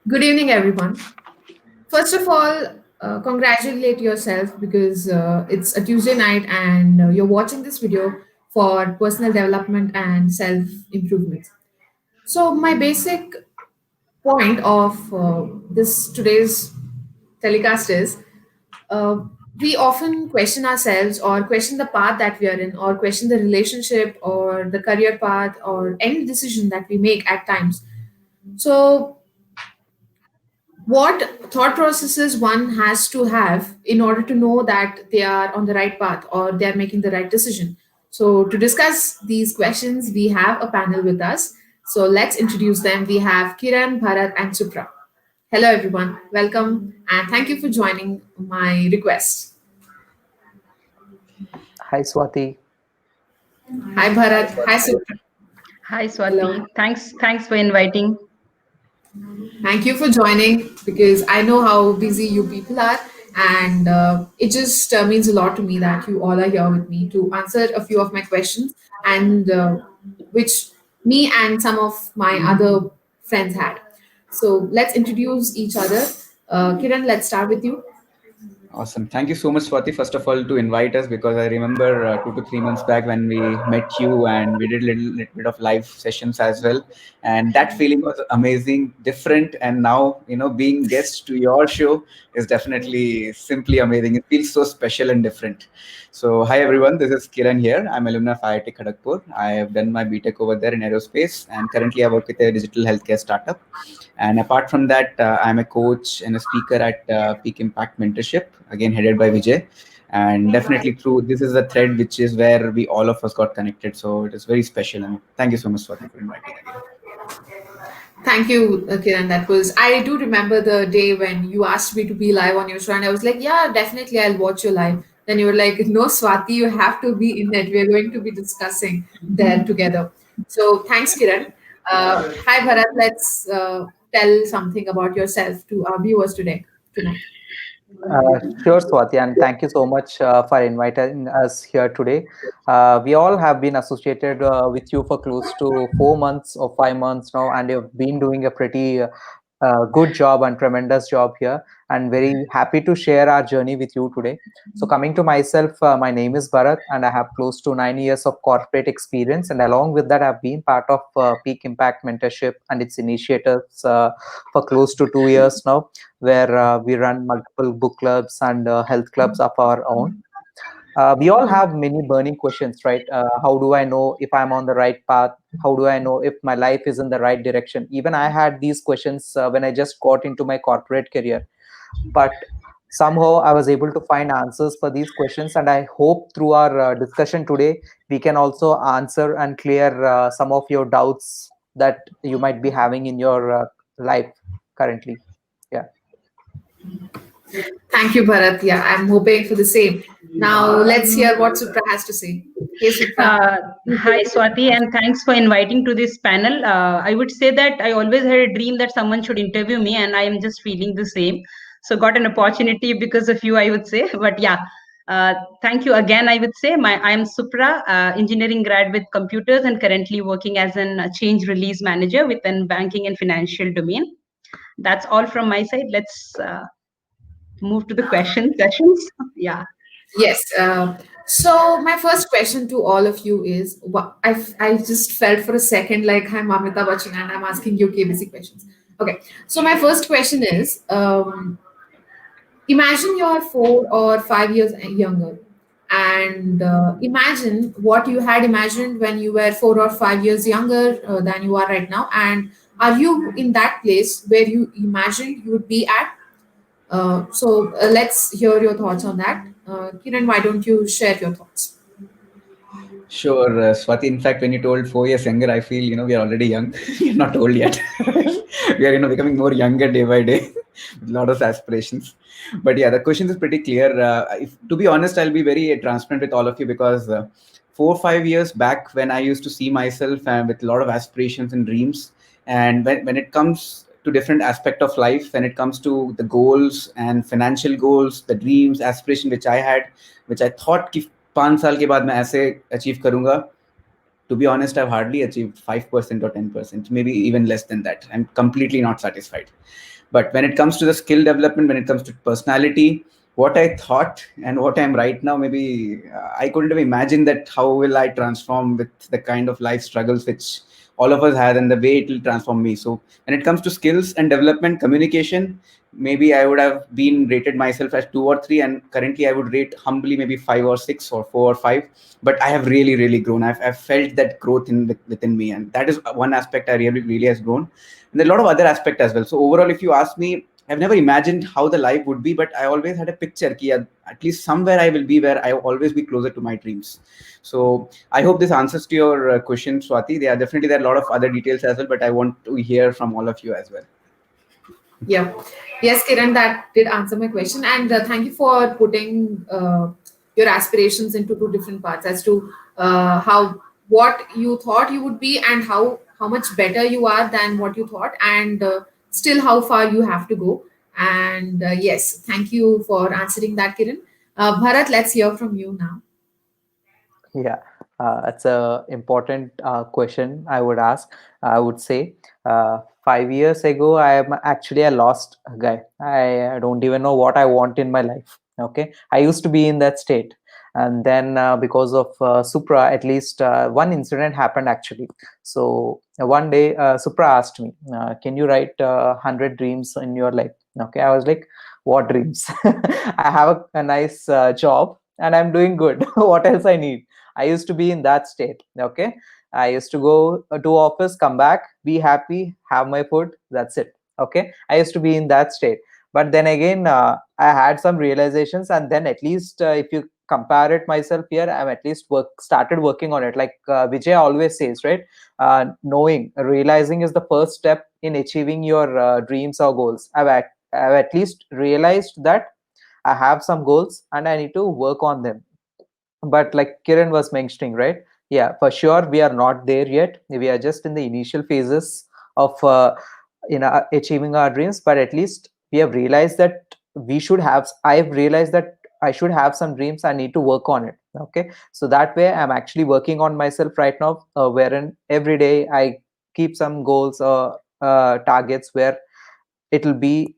Good evening, everyone. First of all, congratulate yourself because it's a Tuesday night and you're watching this video for personal development and self improvement. So, my basic point of this today's telecast is uh, we often question ourselves or question the path that we are in or question the relationship or the career path or any decision that we make at times. So, what thought processes one has to have in order to know that they are on the right path or they are making the right decision. So to discuss these questions we have a panel with us, so let's introduce them. We have Kiran, Bharat and Supra. Hello everyone, welcome and thank you for joining my request. Hi Swati. Hi Bharat, hi Supra. Hi Hello. Swati. Thanks for inviting. Thank you for joining because I know how busy you people are, and it just means a lot to me that you all are here with me to answer a few of my questions, and which me and some of my other friends had. So let's introduce each other. Kiran, let's start with you. Awesome. Thank you so much, Swati, first of all, to invite us because I remember 2 to 3 months back when we met you and we did a little bit of live sessions as well. And that feeling was amazing, different. And now, being guest to your show is definitely simply amazing. It feels so special and different. So, hi everyone, this is Kiran here. I'm alumni of IIT Kharagpur. I have done my BTech over there in aerospace and currently I work with a digital healthcare startup. And apart from that, I'm a coach and a speaker at Peak Impact Mentorship, again headed by Vijay. And definitely through this is a thread which is where we all of us got connected. So it is very special. And thank you so much, Swati, for inviting again. Thank you, Kiran. That was, I do remember the day when you asked me to be live on your show, and I was like, yeah, definitely, I'll watch you live. Then you were like, no, Swati, you have to be in it. We're going to be discussing there together. So thanks, Kiran. Hi, Bharat. Let's tell something about yourself to our viewers tonight. Sure, Swati, and thank you so much for inviting us here today. We all have been associated with you for close to 4 months or 5 months now, and you've been doing a pretty good job and tremendous job here. And very happy to share our journey with you today. So, coming to myself, my name is Bharat, and I have close to 9 years of corporate experience. And along with that, I've been part of Peak Impact Mentorship and its initiatives for close to 2 years now, where we run multiple book clubs and health clubs of our own. We all have many burning questions, right? How do I know if I'm on the right path? How do I know if my life is in the right direction? Even I had these questions when I just got into my corporate career. But somehow I was able to find answers for these questions. And I hope through our discussion today, we can also answer and clear some of your doubts that you might be having in your life currently. Yeah. Thank you, Bharat. Yeah, I'm hoping for the same. Now, let's hear what Supra has to say. Hey, Supra. Uh, Hi Swati, and thanks for inviting to this panel. I would say that I always had a dream that someone should interview me, and I am just feeling the same. So got an opportunity because of you, I would say. But yeah, thank you again. I would say I am Supra, engineering grad with computers, and currently working as an change release manager within banking and financial domain. That's all from my side. Let's move to the question sessions. Yeah. Yes. So my first question to all of you is, I just felt for a second like I'm Amrita Bachchan and I'm asking you KBC questions. Okay. So my first question is, imagine you're 4 or 5 years younger, and imagine what you had imagined when you were 4 or 5 years younger than you are right now, and are you in that place where you imagined you would be at? Let's hear your thoughts on that. Kiran, why don't you share your thoughts? Sure, Swati. In fact, when you told 4 years younger, I feel we are already young. We're not old yet. We are becoming more younger day by day, with a lot of aspirations. But yeah, the question is pretty clear. If to be honest, I'll be very transparent with all of you because 4 or 5 years back, when I used to see myself with a lot of aspirations and dreams, and when it comes to different aspect of life, when it comes to the goals and financial goals, the dreams, aspiration which I had, which I thought कि 5 साल के बाद मैं ऐसे achieve करूंगा, To be honest, I've hardly achieved 5% or 10%, maybe even less than that. I'm completely not satisfied. But when it comes to the skill development, when it comes to personality, what I thought and what I'm right now, maybe I couldn't have imagined that how will I transform with the kind of life struggles which all of us had, and the way it will transform me. So when it comes to skills and development, communication, maybe I would have been rated myself as 2 or 3, and currently I would rate humbly maybe 5 or 6 or 4 or 5. But I have really grown. I've felt that growth within me, and that is one aspect I really has grown. And there are a lot of other aspects as well. So overall, if you ask me, I've never imagined how the life would be, but I always had a picture ki at least somewhere I will be where I will always be closer to my dreams. So I hope this answers to your question, Swati. There are a lot of other details as well, but I want to hear from all of you as well. Yeah. Yes, Kiran, that did answer my question. And thank you for putting your aspirations into two different parts as to how what you thought you would be and how much better you are than what you thought, and still how far you have to go. And yes, thank you for answering that, Kiran. Bharat, let's hear from you now. Yeah, it's a important question I would ask. I would say 5 years ago, I am actually a lost guy. I don't even know what I want in my life. Okay, I used to be in that state, and then because of Supra, at least one incident happened actually. So one day, Supra asked me, "Can you write 100 dreams in your life?" Okay, I was like, "What dreams? I have a nice job." And I'm doing good. What else I need? I used to be in that state. Okay. I used to go to office, come back, be happy, have my food. That's it. Okay. I used to be in that state. But then again, I had some realizations, and then at least if you compare it myself here, I'm at least started working on it. Like Vijay always says, right? Knowing, realizing is the first step in achieving your dreams or goals. I've at least realized that I have some goals and I need to work on them. But like Kiran was mentioning, right? Yeah, for sure, we are not there yet. We are just in the initial phases of achieving our dreams. But at least we have realized that we should have. I've realized that I should have some dreams. I need to work on it. Okay, so that way I'm actually working on myself right now, wherein every day I keep some goals or targets where it'll be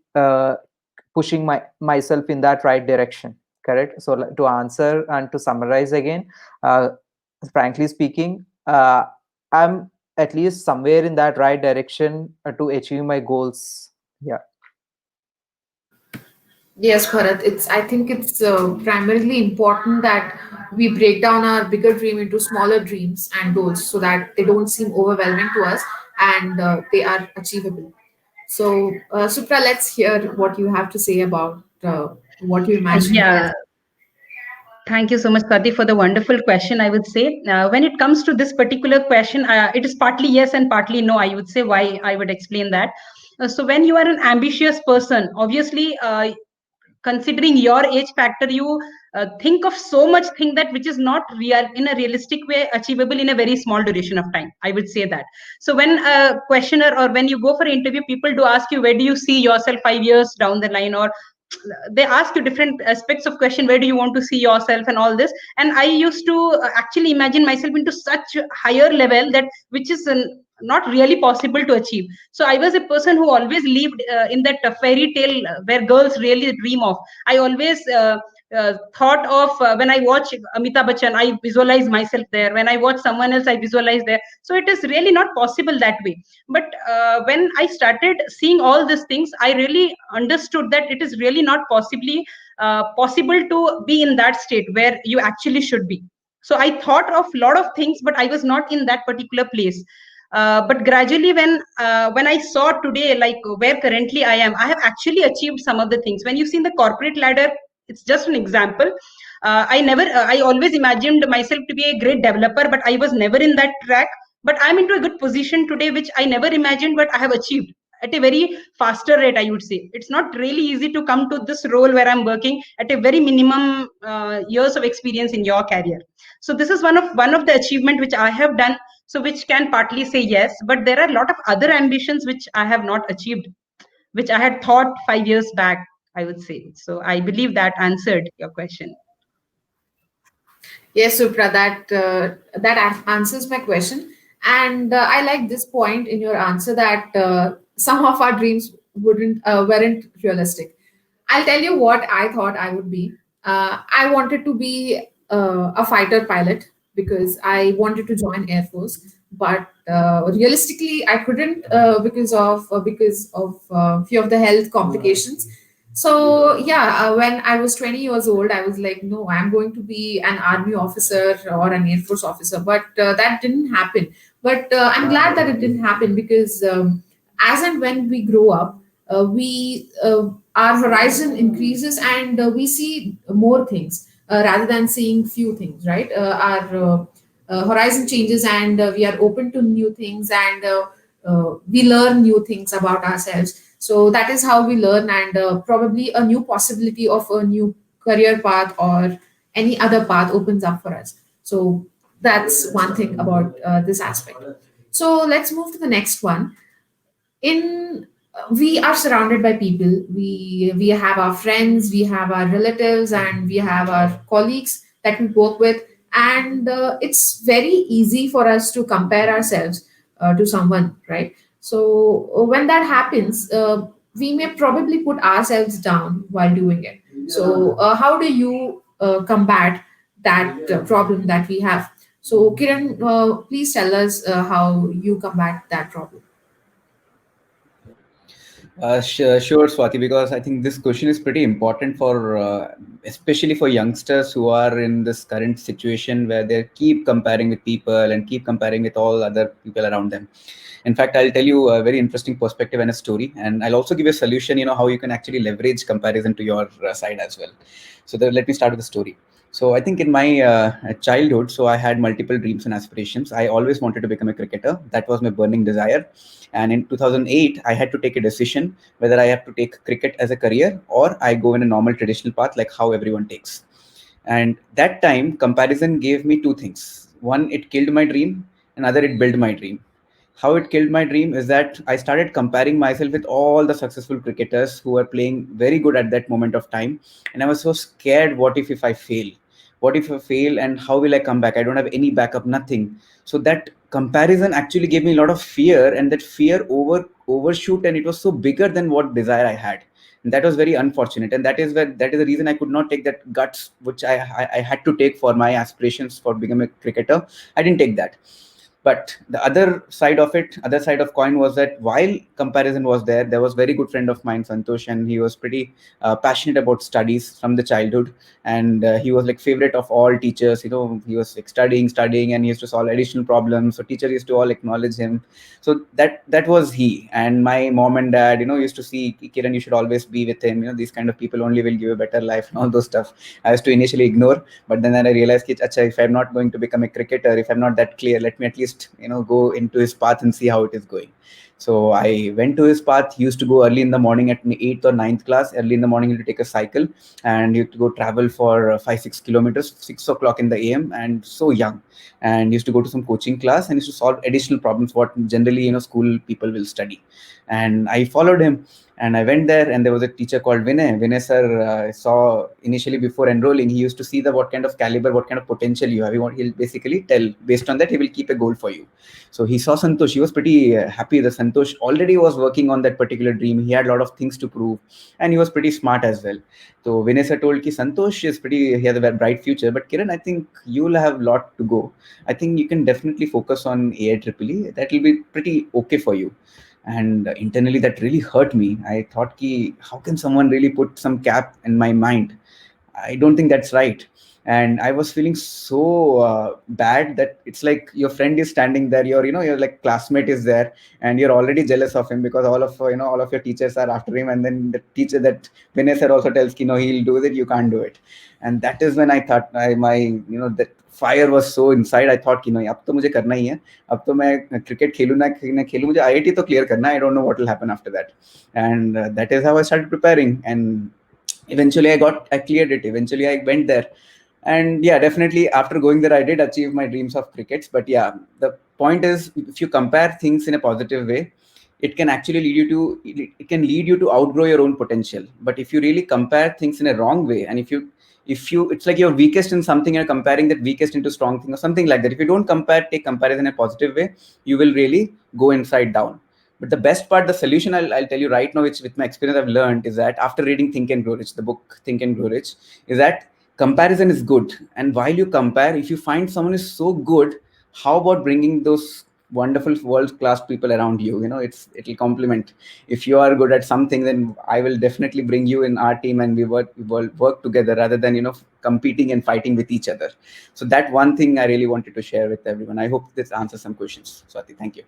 pushing myself in that right direction. Correct. So to answer and to summarize again, uh, frankly speaking, I'm at least somewhere in that right direction to achieve my goals. Yeah. Yes, Bharat. I think it's primarily important that we break down our bigger dream into smaller dreams and goals so that they don't seem overwhelming to us, and they are achievable. So, Supra, let's hear what you have to say about what you imagine. Yeah, thank you so much, Swati, for the wonderful question. I would say when it comes to this particular question, it is partly yes and partly no. I would say why I would explain that. So when you are an ambitious person, obviously, considering your age factor, you think of so much thing that which is not real in a realistic way achievable in a very small duration of time. I would say that. So when a questioner or when you go for an interview, people do ask you, where do you see yourself 5 years down the line, or they ask you different aspects of question, where do you want to see yourself and all this. And I used to actually imagine myself into such higher level that which is not really possible to achieve. So I was a person who always lived in that fairy tale where girls really dream of. I always thought of when I watch Amitabh Bachchan, I visualize myself there. When I watch someone else, I visualize there. So it is really not possible that way. But when I started seeing all these things, I really understood that it is really not possible to be in that state where you actually should be. So I thought of a lot of things, but I was not in that particular place. But gradually, when I saw today, like where currently I am, I have actually achieved some of the things. When you see the corporate ladder, it's just an example. I always imagined myself to be a great developer, but I was never in that track. But I'm into a good position today, which I never imagined, but I have achieved at a very faster rate. I would say it's not really easy to come to this role where I'm working at a very minimum years of experience in your career. So this is one of the achievement which I have done, so which can partly say yes. But there are a lot of other ambitions which I have not achieved, which I had thought 5 years back, I would say. So I believe that answered your question. Yes, Supra, that answers my question, and I like this point in your answer that some of our dreams wouldn't weren't realistic. I'll tell you what I thought I would be. I wanted to be a fighter pilot because I wanted to join Air Force, but realistically, I couldn't because of few of the health complications. So yeah, when I was 20 years old, I was like, no, I'm going to be an army officer or an Air Force officer. But that didn't happen. But I'm glad that it didn't happen because as and when we grow up, we our horizon increases and we see more things rather than seeing few things. Right? Our horizon changes and we are open to new things and we learn new things about ourselves. So that is how we learn, and probably a new possibility of a new career path or any other path opens up for us. So that's one thing about this aspect. So let's move to the next one. In We are surrounded by people. We have our friends, we have our relatives, and we have our colleagues that we work with, and it's very easy for us to compare ourselves to someone, right? So when that happens, we may probably put ourselves down while doing it. So how do you combat that problem that we have? So Kiran, please tell us how you combat that problem. Sure, Swati, because I think this question is pretty important for, especially for youngsters who are in this current situation where they keep comparing with people and keep comparing with all other people around them. In fact, I'll tell you a very interesting perspective and a story, and I'll also give you a solution, how you can actually leverage comparison to your side as well. So let me start with the story. So I think in my childhood, so I had multiple dreams and aspirations. I always wanted to become a cricketer. That was my burning desire. And in 2008, I had to take a decision whether I have to take cricket as a career or I go in a normal traditional path like how everyone takes. And that time, comparison gave me two things. One, it killed my dream. Another, it built my dream. How it killed my dream is that I started comparing myself with all the successful cricketers who were playing very good at that moment of time. And I was so scared, what if I fail? What if I fail and how will I come back? I don't have any backup, nothing. So that comparison actually gave me a lot of fear, and that fear overshoot, and it was so bigger than what desire I had. And that was very unfortunate. And that is the reason I could not take that guts which I had to take for my aspirations for becoming a cricketer. I didn't take that. But the other side of coin was that while comparison was there was very good friend of mine, Santosh, and he was pretty passionate about studies from the childhood. And he was like favorite of all teachers. He was like studying, and he used to solve additional problems, so teacher used to all acknowledge him. So that was he. And my mom and dad used to see, Kiran, you should always be with him. These kind of people only will give you a better life and all those stuff. I used to initially ignore, but then I realized, Acha, if I'm not going to become a cricketer, if I'm not that clear, let me at least go into his path and see how it is going. So I went to his path. He used to go early in the morning at 8th or 9th class. Early in the morning, he used to take a cycle and he used to go travel for 5-6 kilometers, 6 o'clock in the AM, and so young. And he used to go to some coaching class and used to solve additional problems what generally school people will study. And I followed him. And I went there, and there was a teacher called Vinay. Vinay sir saw initially before enrolling, he used to see what kind of caliber, what kind of potential you have. He'll basically tell, based on that, he will keep a goal for you. So he saw Santosh. He was pretty happy that Santosh already was working on that particular dream. He had a lot of things to prove, and he was pretty smart as well. So Vinay sir told ki Santosh he has a bright future, but Kiran, I think you will have a lot to go. I think you can definitely focus on AIEEE. That will be pretty okay for you. And internally that really hurt me. I thought how can someone really put some cap in my mind? I don't think that's right. And I was feeling so bad that it's like your friend is standing there, your like classmate is there, and you're already jealous of him because all of your teachers are after him, and then the teacher that Vinay sir also tells he'll do it, you can't do it. And that is when I thought that fire was so inside. I thought अब तो मुझे करना ही है, अब तो मैं cricket खेलूँ ना खेलूँ, मुझे IIT तो क्लियर करना है. I don't know what will happen after that. And that is how I started preparing. And eventually I cleared it. Eventually I went there. And yeah, definitely after going there, I did achieve my dreams of crickets. But yeah, the point is, if you compare things in a positive way, it can actually lead you to outgrow your own potential. But if you really compare things in a wrong way, and if it's like you're weakest in something, you're comparing that weakest into strong thing or something like that. If you don't take comparison in a positive way, you will really go inside down. But the best part, the solution, I'll tell you right now, which with my experience I've learned, is that after reading Think and Grow Rich, the book Think and Grow Rich, is that comparison is good. And while you compare, if you find someone is so good, how about bringing those wonderful world-class people around you? It'll complement. If you are good at something, then I will definitely bring you in our team, and we will work together rather than competing and fighting with each other. So that one thing I really wanted to share with everyone. I hope this answers some questions. Swati, thank you.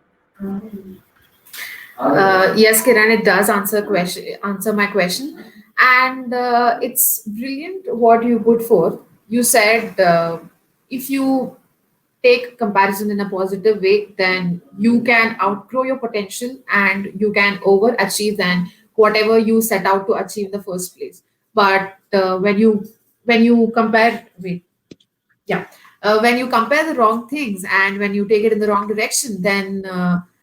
Yes, Kiran, it does answer my question, and it's brilliant what you put forth. You said if you take comparison in a positive way, then you can outgrow your potential and you can overachieve than whatever you set out to achieve in the first place. But when you compare, wait, yeah, when you compare the wrong things and when you take it in the wrong direction, then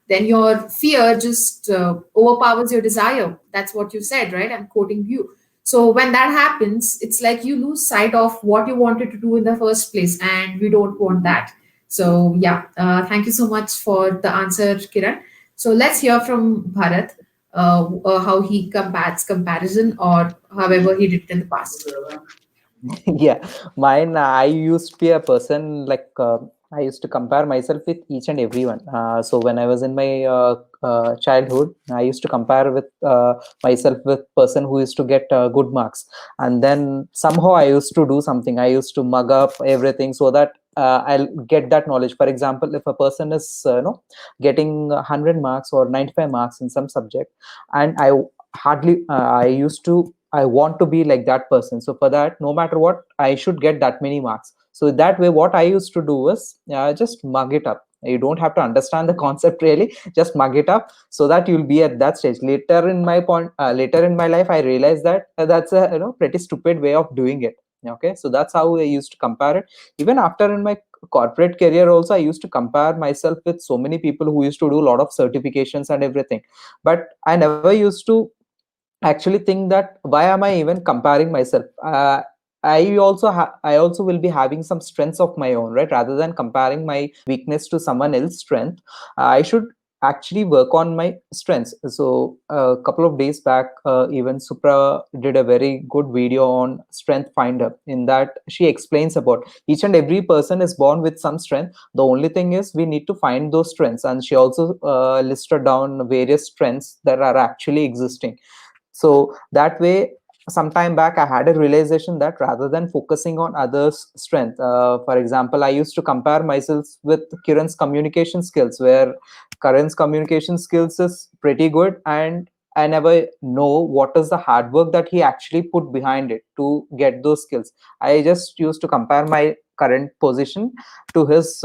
your fear just overpowers your desire. That's what you said, right? I'm quoting you. So when that happens, it's like you lose sight of what you wanted to do in the first place, and we don't want that. So yeah, thank you so much for the answer, Kiran. So let's hear from Bharat, how he combats comparison, or however he did it in the past. Yeah, mine, I used to be a person like I used to compare myself with each and everyone. So when I was in my childhood, I used to compare with myself with person who used to get good marks, and then somehow I used to do something. I used to mug up everything so that I'll get that knowledge. For example, if a person is getting 100 marks or 95 marks in some subject, and I used to, I want to be like that person. So for that, no matter what, I should get that many marks. So that way, what I used to do was just mug it up. You don't have to understand the concept really. Just mug it up so that you'll be at that stage. Later in my life, I realized that that's a pretty stupid way of doing it. Okay, so that's how I used to compare it. Even after in my corporate career, also I used to compare myself with so many people who used to do a lot of certifications and everything. But I never used to actually think that why am I even comparing myself. I also will be having some strengths of my own, right? Rather than comparing my weakness to someone else's strength, I should actually work on my strengths. So a couple of days back, even Supra did a very good video on Strength Finder. In that, she explains about each and every person is born with some strength. The only thing is we need to find those strengths, and she also listed down various strengths that are actually existing. So that way, some time back, I had a realization that rather than focusing on others' strength, for example, I used to compare myself with Kiran's communication skills, where Karan's communication skills is pretty good, and I never know what is the hard work that he actually put behind it to get those skills. I just used to compare my current position to his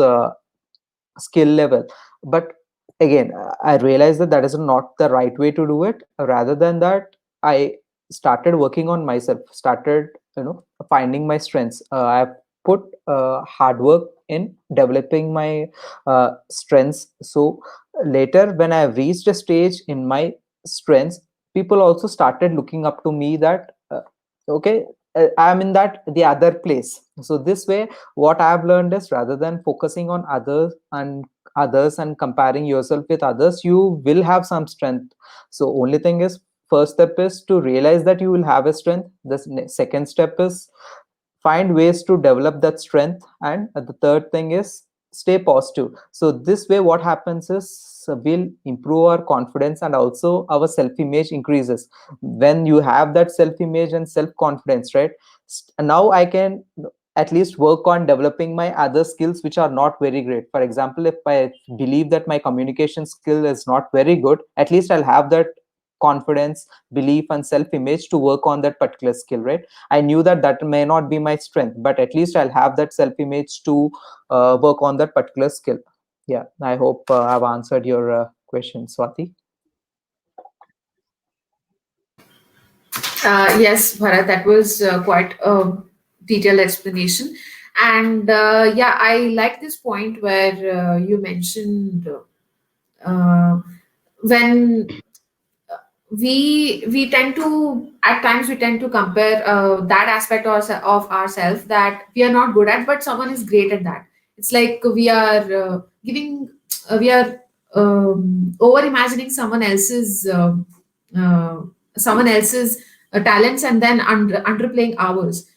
skill level. But again, I realized that that is not the right way to do it. Rather than that, I started working on myself, started finding my strengths. I put hard work in developing my strengths. So later, when I reached a stage in my strengths, people also started looking up to me that okay, I'm in that the other place. So this way, what I've learned is rather than focusing on others and comparing yourself with others, you will have some strength. So only thing is, first step is to realize that you will have a strength. The second step is find ways to develop that strength, and the third thing is stay positive. So this way, what happens is we'll improve our confidence, and also our self-image increases. When you have that self-image and self-confidence, right, now I can at least work on developing my other skills which are not very great. For example, if I believe that my communication skill is not very good, at least I'll have that confidence, belief, and self-image to work on that particular skill, right? I knew that that may not be my strength, but at least I'll have that self-image to work on that particular skill. Yeah, I hope I've answered your question, Swati. Yes, Bharat, that was quite a detailed explanation. And yeah, I like this point where you mentioned uh, when we tend to, at times we tend to compare that aspect of ourselves that we are not good at, but someone is great at that. It's like we are giving we are over imagining uh, someone else's talents, and then underplaying ours.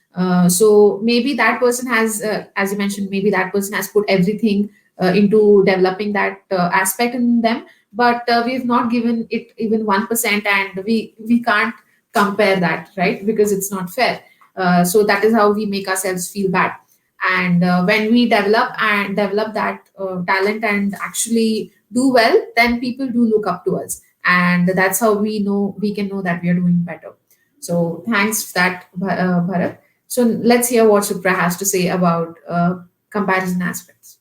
So maybe that person has, as you mentioned, maybe that person has put everything into developing that aspect in them, but we've not given it even 1%, and we can't compare that, right? Because it's not fair. So that is how we make ourselves feel bad. And when we develop that talent and actually do well, then people do look up to us, and that's how we can know that we are doing better. So thanks for that, Bharat. So let's hear what Supra has to say about comparison aspects.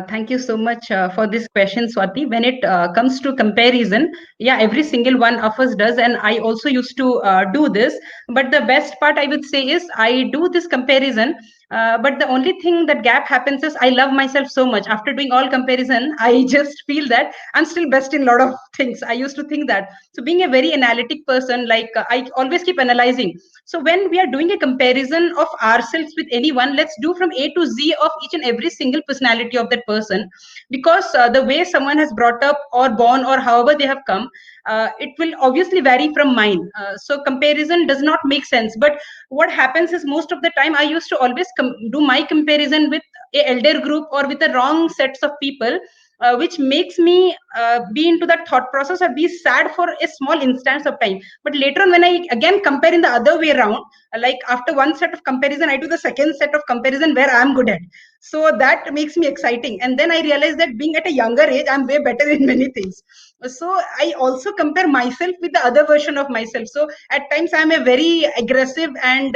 Thank you so much for this question, Swati. When it comes to comparison, yeah, every single one of us does, and I also used to do this. But the best part I would say is I do this comparison. But the only thing that gap happens is I love myself so much. After doing all comparison, I just feel that I'm still best in a lot of things. I used to think that. So being a very analytic person, like I always keep analyzing. So when we are doing a comparison of ourselves with anyone, let's do from A to Z of each and every single personality of that person, because the way someone has brought up or born or however they have come, it will obviously vary from mine. So comparison does not make sense. But what happens is most of the time I used to always do my comparison with a elder group or with the wrong sets of people, which makes me be into that thought process or be sad for a small instance of time. But later on, when I again compare in the other way around, like after one set of comparison, I do the second set of comparison where I'm good at. So that makes me exciting. And then I realize that being at a younger age, I'm way better in many things. So I also compare myself with the other version of myself. So at times I'm a very aggressive and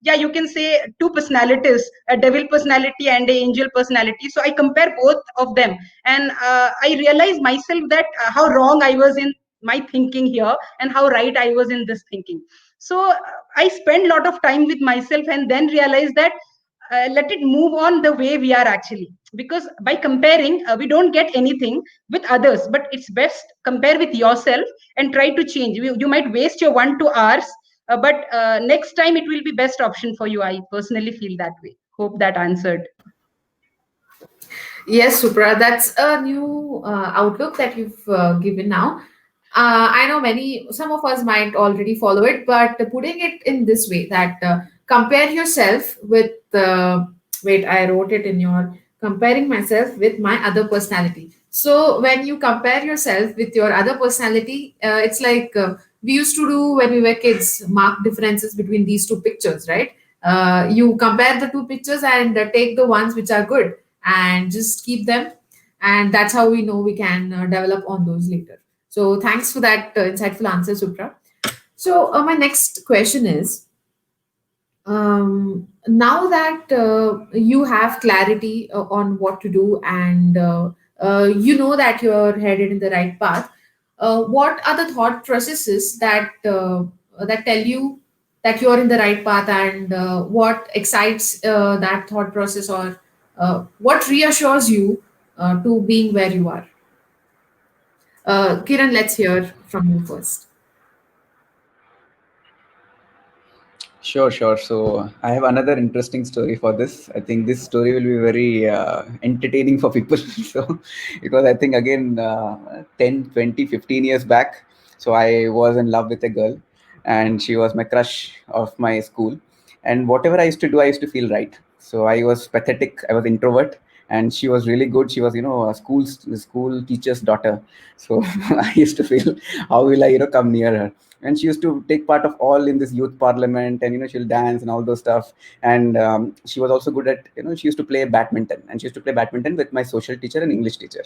yeah, you can say two personalities, a devil personality and a angel personality. So I compare both of them, and I realize myself that how wrong I was in my thinking here and how right I was in this thinking. So I spend a lot of time with myself and then realize that let it move on the way we are actually, because by comparing we don't get anything with others, but it's best compare with yourself and try to change. You might waste your 1 2 hours, but next time it will be best option for you. I personally feel that way. Hope that answered. Yes, Supra, that's a new outlook that you've given now. I know some of us might already follow it, but putting it in this way, that compare yourself with, wait, I wrote it in your, comparing myself with my other personality. So when you compare yourself with your other personality, it's like we used to do when we were kids, mark differences between these two pictures, right? You compare the two pictures and take the ones which are good and just keep them, and that's how we know we can develop on those later. So thanks for that insightful answer, Supra. So my next question is, now that you have clarity on what to do, and you know that you're headed in the right path, what are the thought processes that tell you that you're in the right path, and what excites that thought process, or what reassures you to being where you are? Kiran, let's hear from you first. Sure, sure. So I have another interesting story for this. I think this story will be very entertaining for people. So, because I think again, 10, 20, 15 years back, so I was in love with a girl, and she was my crush of my school. And whatever I used to do, I used to feel right. So I was pathetic. I was introvert, and she was really good. She was, a school teacher's daughter. So I used to feel, how will I, come near her? And she used to take part of all in this youth parliament, and she'll dance and all those stuff. And she was also good at, she used to play badminton, and she used to play badminton with my social teacher and English teacher.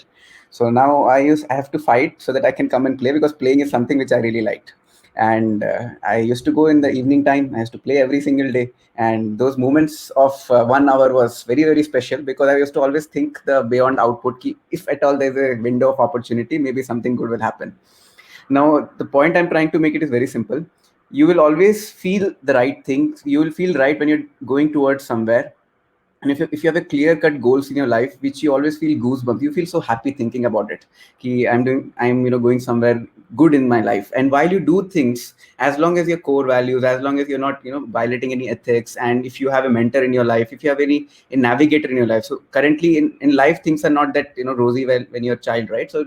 So now I have to fight so that I can come and play, because playing is something which I really liked. And I used to go in the evening time. I used to play every single day, and those moments of 1 hour was very, very special, because I used to always think the beyond output key, if at all there's a window of opportunity, maybe something good will happen. Now, the point I'm trying to make it is very simple. You will always feel the right things. You will feel right when you're going towards somewhere. And if you have a clear cut goals in your life, which you always feel goosebumps, you feel so happy thinking about it. Ki I'm going somewhere good in my life. And while you do things, as long as your core values, as long as you're not violating any ethics, and if you have a mentor in your life, if you have a navigator in your life. So currently in life, things are not that rosy when you're a child, right? So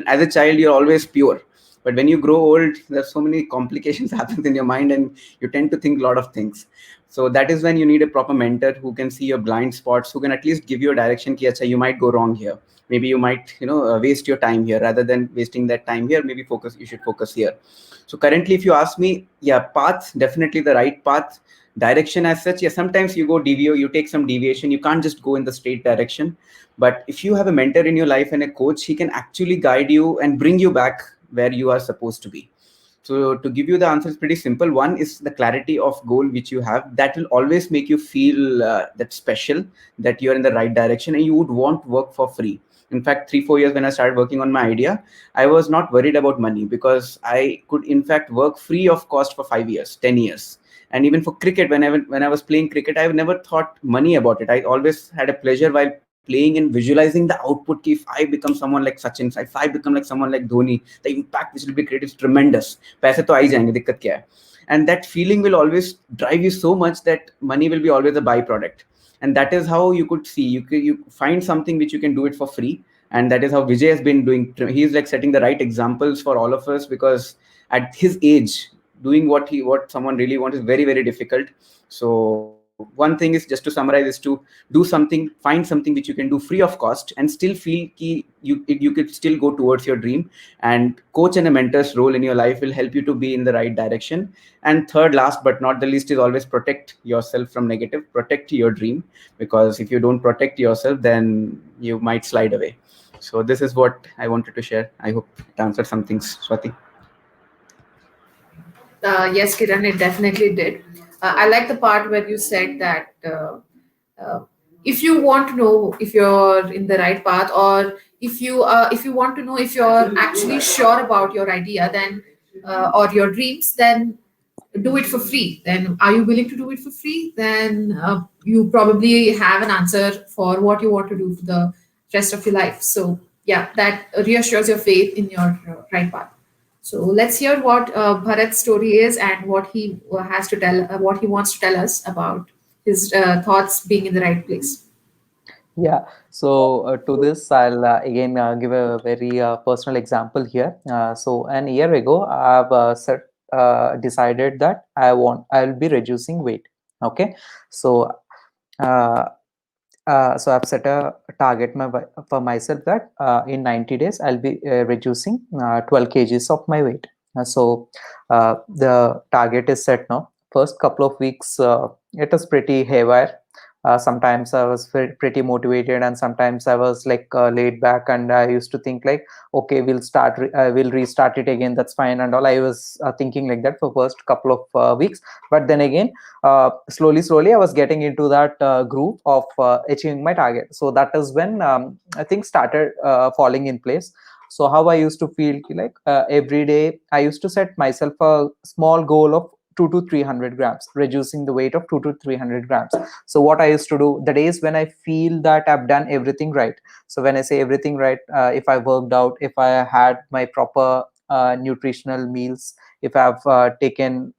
as a child, you're always pure. But when you grow old, there's so many complications happen in your mind, and you tend to think a lot of things. So that is when you need a proper mentor who can see your blind spots, who can at least give you a direction ki, acha, you might go wrong here. Maybe you might waste your time here. Rather than wasting that time here, maybe you should focus here. So currently, if you ask me, yeah, path, definitely the right path. Direction as such, yeah, sometimes you go you take some deviation, you can't just go in the straight direction. But if you have a mentor in your life and a coach, he can actually guide you and bring you back where you are supposed to be. So to give you the answer is pretty simple. One is the clarity of goal which you have. That will always make you feel that special, that you're in the right direction, and you would want work for free. In fact, 3-4 years when I started working on my idea, I was not worried about money, because I could in fact work free of cost for 5 years, 10 years. And even for cricket, when I was playing cricket, I never thought money about it. I always had a pleasure while playing and visualizing the output. Ki if I become someone like Sachin, if I become like someone like Dhoni, the impact which will be created is tremendous. पैसे तो आ ही जाएंगे, दिक्कत क्या है? And that feeling will always drive you so much that money will be always a byproduct. And that is how you could see, you find something which you can do it for free. And that is how Vijay has been doing. He's like setting the right examples for all of us, because at his age, doing what someone really wants is very, very difficult. So one thing is, just to summarize, is to do something, find something which you can do free of cost, and still feel ki you could still go towards your dream. And coach and a mentor's role in your life will help you to be in the right direction. And third, last but not the least, is always protect yourself from negative, protect your dream, because if you don't protect yourself, then you might slide away. So this is what I wanted to share. I hope it answered some things, Swati. Yes, Kiran, it definitely did. I like the part where you said that uh, if you want to know if you're in the right path, or if you want to know if you're actually sure about your idea, then or your dreams, then do it for free. Then are you willing to do it for free? Then you probably have an answer for what you want to do for the rest of your life. So yeah, that reassures your faith in your right path. So let's hear what Bharat's story is, and what he has to tell, what he wants to tell us about his thoughts being in the right place. Yeah, so to this, I'll again give a very personal example here. So an year ago, I've decided that I'll be reducing weight. Okay, so uh, so I've set a target for myself that in 90 days I'll be reducing 12 kgs of my weight. The target is set now. First couple of weeks, it is pretty haywire. Sometimes I was pretty motivated, and sometimes I was like laid back, and I used to think like, okay, we'll restart it again. That's fine, and all. I was thinking like that for first couple of weeks, but then again, slowly I was getting into that groove of achieving my target. So that is when things started falling in place. So how I used to feel like every day I used to set myself a small goal of 2 to 300 grams, reducing the weight of 2 to 300 grams. So what I used to do, the days when I feel that I've done everything right, so when I say everything right, if I worked out, if I had my proper nutritional meals, if I've taken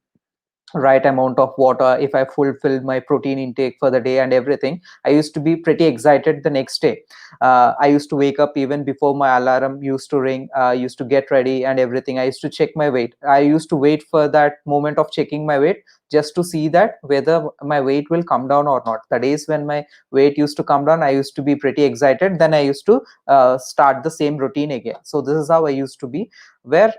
right amount of water, if I fulfill my protein intake for the day and everything, I used to be pretty excited the next day. I used to wake up even before my alarm used to ring, used to get ready and everything. I used to check my weight. I used to wait for that moment of checking my weight, just to see that whether my weight will come down or not. The days when my weight used to come down, I used to be pretty excited. Then I used to start the same routine again. So this is how I used to be, where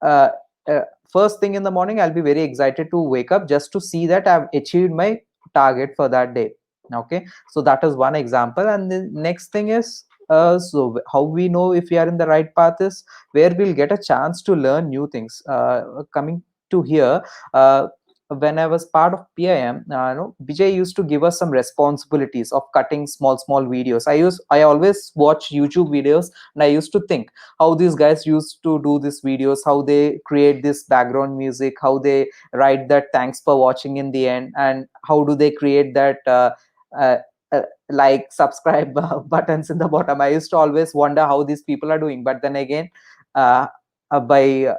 uh, uh, first thing in the morning I'll be very excited to wake up, just to see that I've achieved my target for that day. Okay, so that is one example. And the next thing is, how we know if we are in the right path is where we'll get a chance to learn new things. Coming to here, when I was part of PIM, Vijay used to give us some responsibilities of cutting small videos. I always watch YouTube videos, and I used to think how these guys used to do these videos, how they create this background music, how they write that thanks for watching in the end, and how do they create that like, subscribe buttons in the bottom. I used to always wonder how these people are doing, but then again, uh, by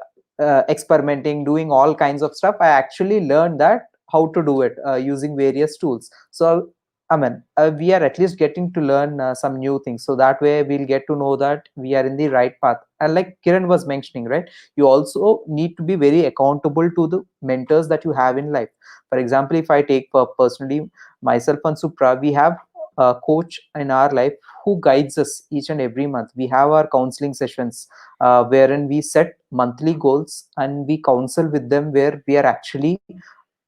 experimenting, doing all kinds of stuff, I actually learned that how to do it using various tools. So I mean, we are at least getting to learn some new things, so that way we'll get to know that we are in the right path. And like Kiran was mentioning, right, you also need to be very accountable to the mentors that you have in life. For example, if I take personally myself and Supra, we have a coach in our life who guides us each and every month. We have our counseling sessions wherein we set monthly goals and we counsel with them where we are actually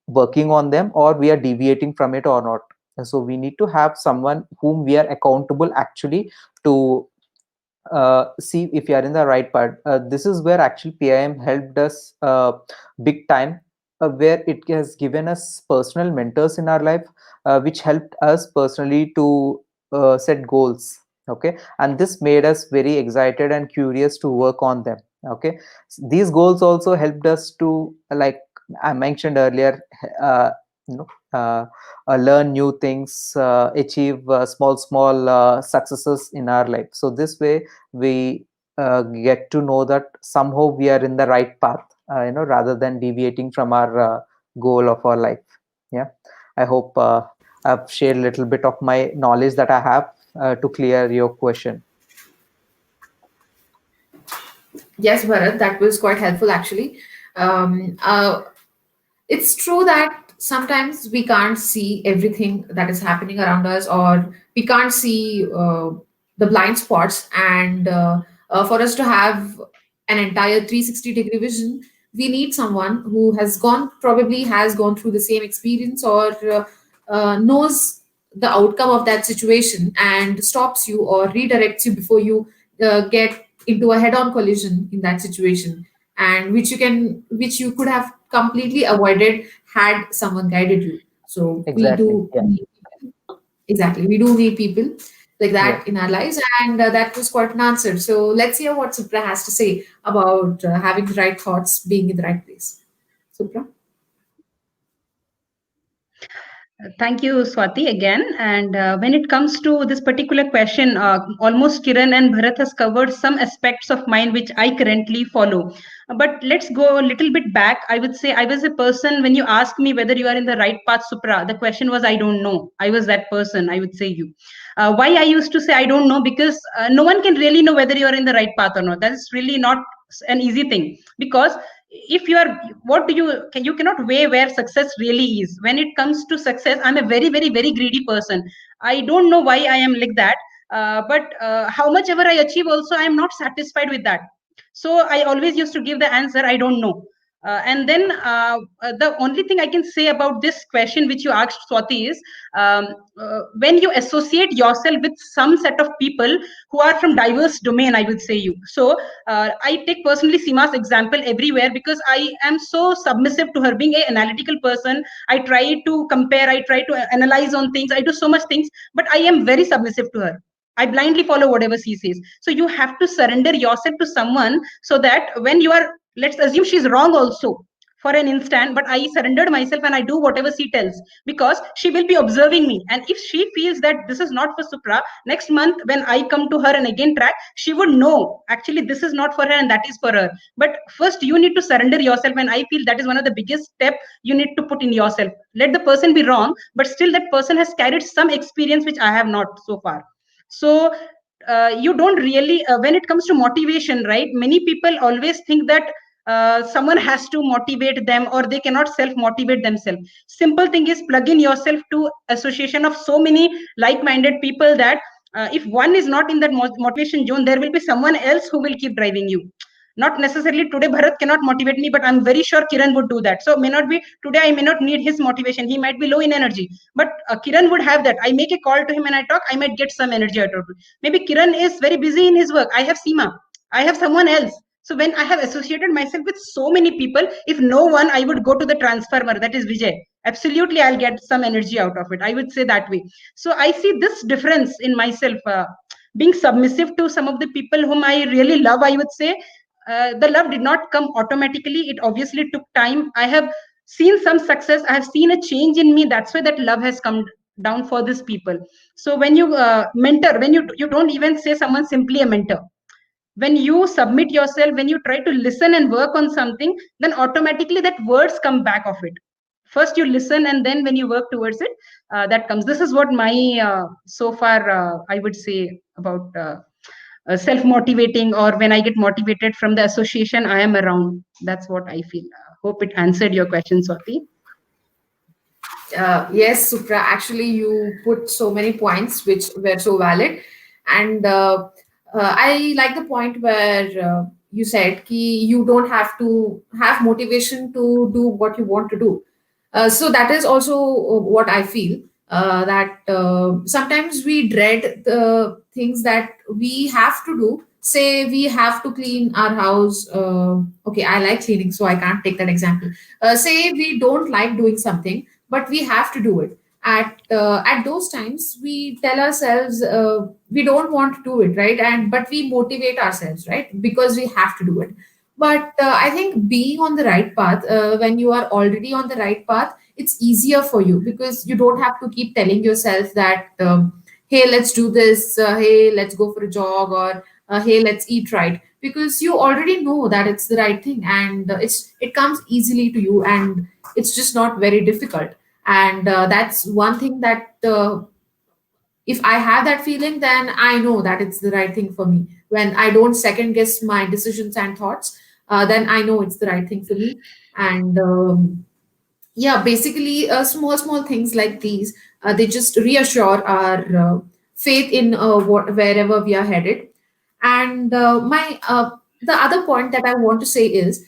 working on them or we are deviating from it or not. And so we need to have someone whom we are accountable actually to see if you are in the right part. This is where actually PIM helped us big time, where it has given us personal mentors in our life, which helped us personally to set goals. Okay, and this made us very excited and curious to work on them. Okay, these goals also helped us to, like I mentioned earlier, uh, you know, uh, learn new things, achieve small successes in our life. So this way we get to know that somehow we are in the right path, rather than deviating from our goal of our life. Yeah, I hope I've shared a little bit of my knowledge that I have to clear your question. Yes, Bharat, that was quite helpful actually. Um, uh, it's true that sometimes we can't see everything that is happening around us, or we can't see the blind spots. And for us to have an entire 360-degree vision, we need someone who probably has gone through the same experience, or knows the outcome of that situation and stops you or redirects you before you get into a head-on collision in that situation, and which you could have completely avoided had someone guided you. So we Exactly. do Yeah. need, exactly, we do need people like Yeah. that in our lives, and that was quite an answer. So let's hear what Supra has to say about having the right thoughts, being in the right place. Supra. Thank you, Swati, again. And when it comes to this particular question, almost Kiran and Bharat has covered some aspects of mine which I currently follow. But let's go a little bit back. I would say I was a person, when you ask me whether you are in the right path, Supra, the question was, I don't know. I was that person, I would say you. Why I used to say I don't know? Because no one can really know whether you are in the right path or not. That is really not an easy thing. Because if you are, what do you cannot weigh where success really is. When it comes to success, I'm a very very very greedy person. I don't know why I am like that. But how much ever I achieve also, I am not satisfied with that. So I always used to give the answer, I don't know. And then the only thing I can say about this question which you asked, Swati, is um, when you associate yourself with some set of people who are from diverse domain, I would say you. So I take personally Seema's example everywhere because I am so submissive to her. Being an analytical person, I try to compare, I try to analyze on things, I do so much things, but I am very submissive to her. I blindly follow whatever she says. So you have to surrender yourself to someone so that when you are, let's assume she's wrong also for an instant, but I surrendered myself and I do whatever she tells because she will be observing me. And if she feels that this is not for Supra, next month when I come to her and again track, she would know actually this is not for her and that is for her. But first you need to surrender yourself, and I feel that is one of the biggest step you need to put in yourself. Let the person be wrong, but still that person has carried some experience which I have not so far. So you don't really when it comes to motivation, right, many people always think that someone has to motivate them or they cannot self motivate themselves. Simple thing is plug in yourself to association of so many like minded people that if one is not in that motivation zone, there will be someone else who will keep driving you. Not necessarily today Bharat cannot motivate me, but I'm very sure Kiran would do that. So may not be today, I may not need his motivation, he might be low in energy, but Kiran would have that. I make a call to him and I talk, I might get some energy out of it. Maybe Kiran is very busy in his work, I have Seema, I have someone else. So when I have associated myself with so many people, if no one, I would go to the transformer, that is Vijay. Absolutely, I'll get some energy out of it, I would say that way. So I see this difference in myself, being submissive to some of the people whom I really love, I would say. The love did not come automatically, it obviously took time. I have seen some success, I have seen a change in me, that's why that love has come down for these people. So when you mentor, when you don't even say someone simply a mentor, when you submit yourself, when you try to listen and work on something, then automatically that words come back of it. First you listen, and then when you work towards it, that comes. This is what my so far I would say about self motivating, or when I get motivated from the association I am around. That's what I feel. Hope it answered your question, Swati. Yes, Supra. Actually, you put so many points which were so valid, and I like the point where you said ki you don't have to have motivation to do what you want to do. So that is also what I feel. That sometimes we dread the things that we have to do. Say we have to clean our house. Okay, I like cleaning, so I can't take that example. Say we don't like doing something, but we have to do it. At those times, we tell ourselves we don't want to do it, right? And but we motivate ourselves, right? Because we have to do it. But I think being on the right path, when you are already on the right path, it's easier for you because you don't have to keep telling yourself that, hey, let's do this, hey, let's go for a jog, or hey, let's eat right. Because you already know that it's the right thing, and it comes easily to you, and it's just not very difficult. And that's one thing that if I have that feeling, then I know that it's the right thing for me. When I don't second guess my decisions and thoughts, then I know it's the right thing for me. And yeah, basically, small things like these, they just reassure our faith in wherever we are headed. And my the other point that I want to say is,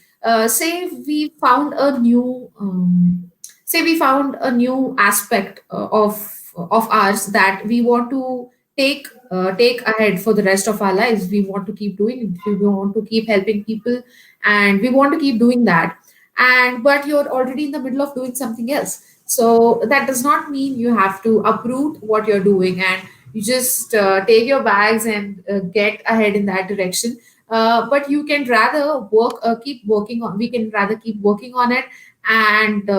say we found a new say we found a new aspect of ours that we want to take ahead for the rest of our lives. We want to keep doing it. We want to keep helping people, and we want to keep doing that. And but you're already in the middle of doing something else, so that does not mean you have to uproot what you're doing and you just take your bags and get ahead in that direction. But you can rather keep working on. We can rather keep working on it, and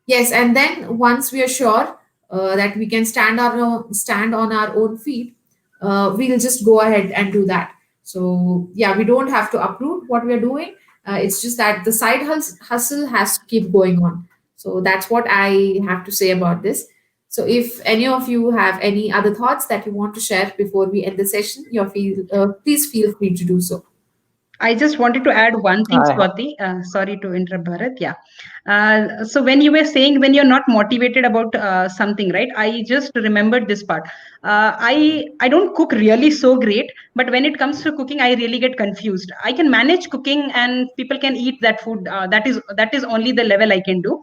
yes, and then once we are sure that we can stand on our own feet, we'll just go ahead and do that. So yeah, we don't have to uproot what we are doing. It's just that the hustle has to keep going on. So that's what I have to say about this. So if any of you have any other thoughts that you want to share before we end the session, please feel free to do so. I just wanted to add one thing, I Swati. Sorry to interrupt, Bharat. Yeah. So when you were saying when you're not motivated about something, right? I just remembered this part. I don't cook really so great, but when it comes to cooking, I really get confused. I can manage cooking, and people can eat that food. That is only the level I can do.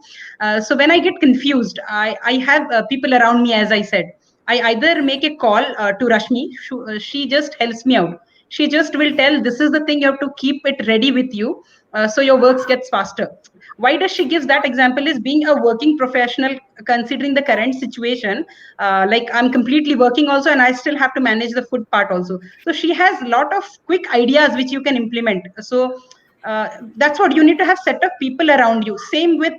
So when I get confused, I have people around me, as I said. I either make a call to Rashmi. She just helps me out. She just will tell, this is the thing, you have to keep it ready with you, so your works gets faster. Why does she gives that example is being a working professional, considering the current situation. Like I'm completely working also, and I still have to manage the food part also. So she has a lot of quick ideas which you can implement. So that's what you need to have set of people around you. Same with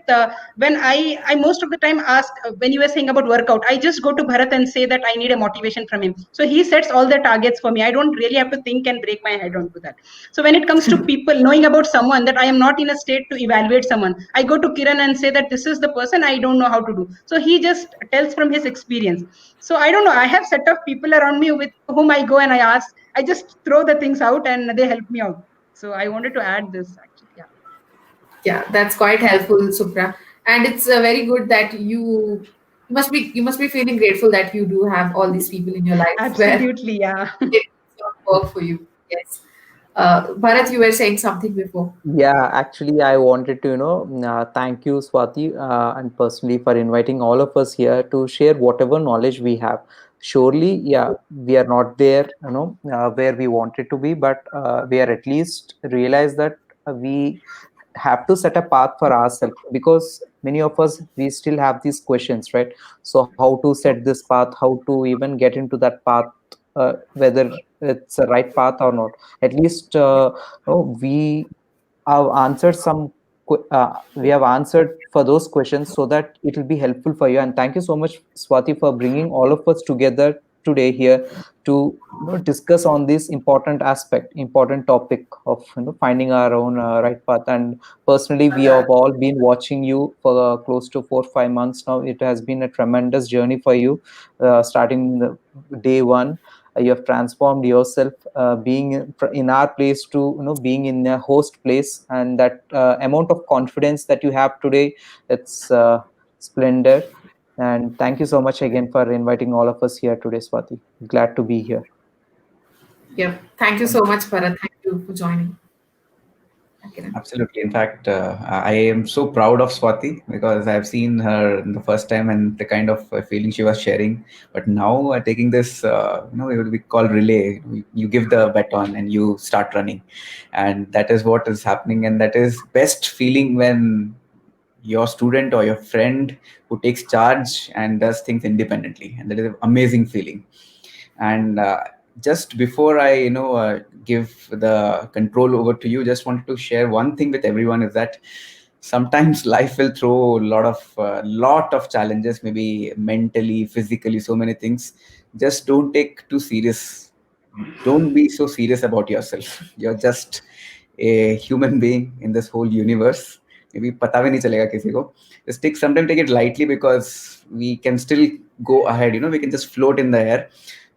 when I most of the time ask, when you were saying about workout, I just go to Bharat and say that I need a motivation from him, so he sets all the targets for me. I don't really have to think and break my head onto that. So when it comes to people, knowing about someone, that I am not in a state to evaluate someone, I go to Kiran and say that this is the person, I don't know how to do. So he just tells from his experience. So I don't know, I have set of people around me with whom I go and I ask. I just throw the things out and they help me out. So I wanted to add this actually. Yeah. Yeah, that's quite helpful, Supra. And it's very good that you must be feeling grateful that you do have all these people in your life where Absolutely, yeah. it don't work for you. Yes. Bharat, you were saying something before. Yeah, actually, I wanted to, thank you, Swati, and personally for inviting all of us here to share whatever knowledge we have. Surely, yeah, we are not there, where we wanted to be, but we are at least realize that we have to set a path for ourselves, because many of us, we still have these questions, right? So how to set this path, how to even get into that path, whether it's a right path or not. At least we have answered some we have answered for those questions so that it will be helpful for you. And thank you so much, Swati, for bringing all of us together today here to discuss on this important topic of finding our own right path. And personally, we have all been watching you for close to 4 or 5 months now. It has been a tremendous journey for you, starting day one. You have transformed yourself, being in our place to being in a host place, and that amount of confidence that you have today, it's splendid. And thank you so much again for inviting all of us here today, Swati. Glad to be here. Yep. Thank you so much, Bharat. Thank you for joining. Okay. Absolutely. In fact, I am so proud of Swati because I've seen her the first time and the kind of feeling she was sharing. But now taking this, we call relay. You give the baton and you start running, and that is what is happening. And that is best feeling when your student or your friend who takes charge and does things independently, and that is an amazing feeling. And just before I give the control over to you, just wanted to share one thing with everyone, is that sometimes life will throw a lot of challenges, maybe mentally, physically, so many things. Just don't take too serious. Don't be so serious about yourself. You're just a human being in this whole universe. Maybe pata bhi nahi chalega kisi ko. Just take it lightly, because we can still go ahead. We can just float in the air.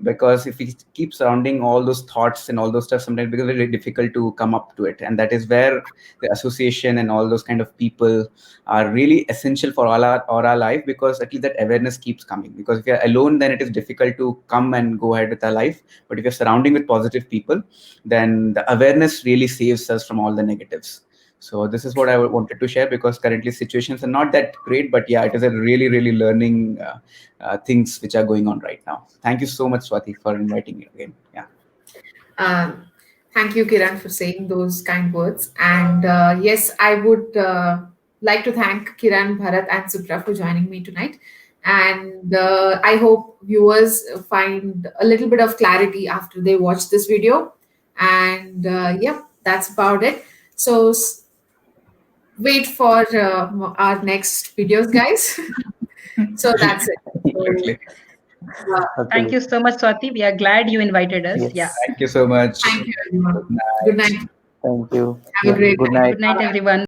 Because if we keep surrounding all those thoughts and all those stuff, sometimes it becomes very difficult to come up to it. And that is where the association and all those kind of people are really essential for all our life, because at least that awareness keeps coming. Because if you're alone, then it is difficult to come and go ahead with our life. But if you're surrounding with positive people, then the awareness really saves us from all the negatives. So this is what I wanted to share, because currently situations are not that great, but yeah, it is a really, really learning things which are going on right now. Thank you so much, Swati, for inviting me again. Yeah. Thank you, Kiran, for saying those kind words. And yes, I would like to thank Kiran, Bharat, and Supra for joining me tonight. And I hope viewers find a little bit of clarity after they watch this video. And yeah, that's about it. So wait for our next videos, guys. So that's it. Exactly. Thank you so much, Swati. We are glad you invited us. Yes. Yeah. Thank you so much. Thank you, everyone. Good night. Thank you. Have a great Good night. night. Good night, everyone.